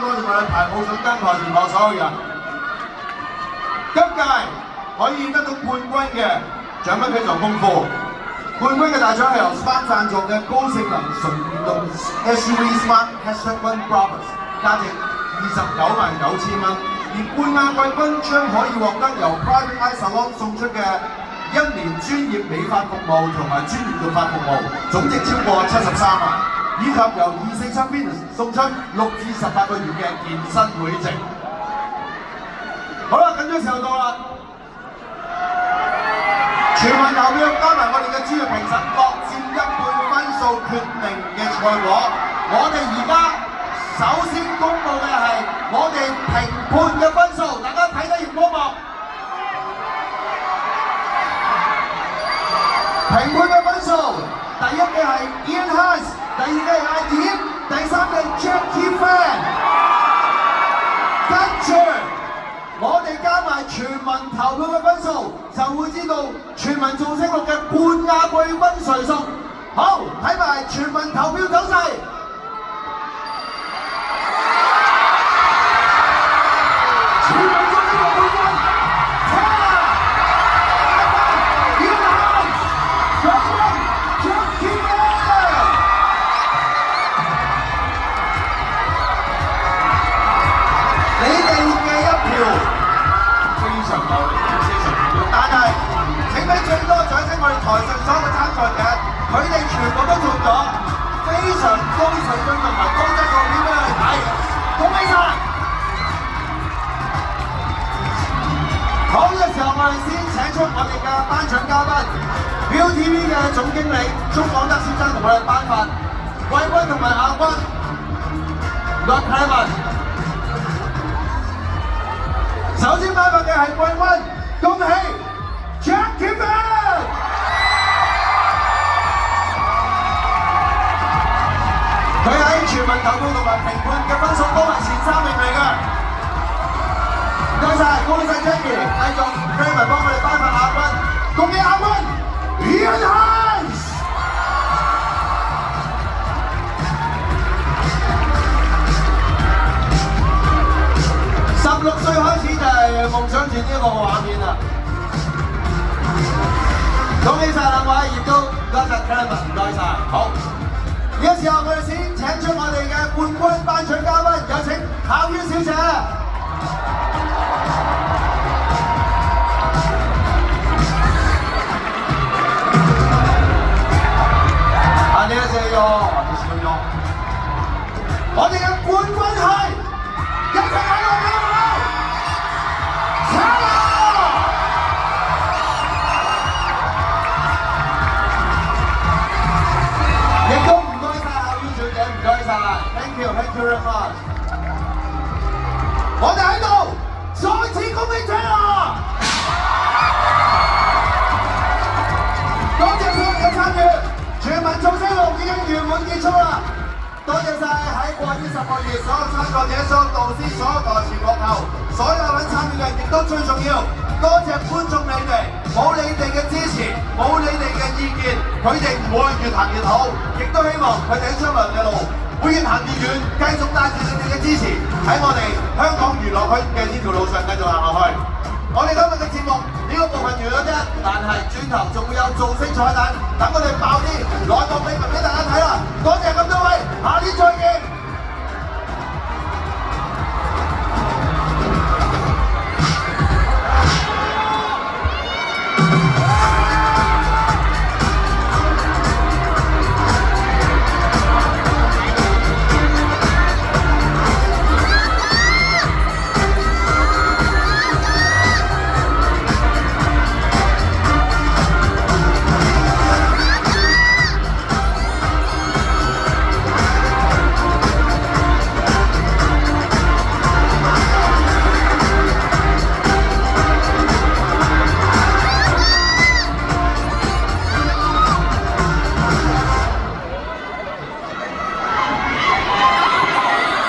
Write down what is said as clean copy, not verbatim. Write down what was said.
多謝我哋排舞上登台前後所有人。今屆可以得到冠軍嘅獎品非常豐富。冠軍嘅大獎係由 Smart 贊助嘅高性能純電動 SUV Smart #1 Brabus， 價值299000蚊。而冠亞季軍將可以獲得由 Private Eye Salon 送出嘅1年專業美髮服務同埋專業育髮服務，總值超過73萬，以及由247 Fitness 送出6至18個月嘅健身會籍。好啦，緊張時候到啦！全民投票加埋我哋嘅專業評審各佔1半分數決定嘅賽果。我哋而家首先公佈嘅係我哋評判嘅分數，大家睇得熒光幕。評判嘅分數，第一嘅係 Ian Hans， 第二嘅係阿典，第三嘅 Jackie Fan。跟住我哋加埋全民投票嘅分數，就會知道全民造星錄嘅冠亞季軍誰屬。好，睇埋全民投票走勢。全民造星錄冠軍，最多掌聲我哋台上所有嘅參賽者，佢哋全部都做咗非常高水準同埋高質素片俾我哋睇，恭喜晒！好，呢個時候我哋先請出我哋嘅頒獎嘉賓 ，ViuTV 嘅總經理鍾廣德先生同我哋頒發季軍同埋亞軍。Lord Clement， 首先頒發嘅係季軍，恭喜！ Jackie Fan， 佢喺全民投票同埋評判嘅分數都係前3名嚟嘅。唔該晒，恭喜晒 Jackie， 繼續 Clement 幫我哋頒發亞軍，恭喜亞軍 Ian Hans。16歲開始就係夢想住呢一個畫面啦。 恭喜晒兩位，亦都多謝 Clement， 唔該晒。好，呢個時候我哋先請出我哋嘅冠軍頒獎嘉賓，有請巧淵小姐。안녕하세요，我哋嘅冠軍係一齊喺度跳舞。 Thank you very much。我哋喺度再次恭喜 Taylor， 多謝所有嘅參與，全民造星錄已經圓滿結束啦。多謝晒喺過去呢10個月所有參賽者、所有導師、所有台前幕後、所有份參與嘅人，亦都最重要，多謝觀眾你哋，冇你哋嘅支持，冇你哋嘅意見，佢哋唔會越行越好，亦都希望佢哋喺將來嘅路 會越行越遠，繼續帶住你哋嘅支持，喺我哋香港娛樂圈嘅呢條路上繼續行落去。我哋今日嘅節目呢個部分完咗啫，但係轉頭仲會有造星彩蛋，等我哋爆啲內幕秘密俾大家睇啦！多謝咁多位，下年再見。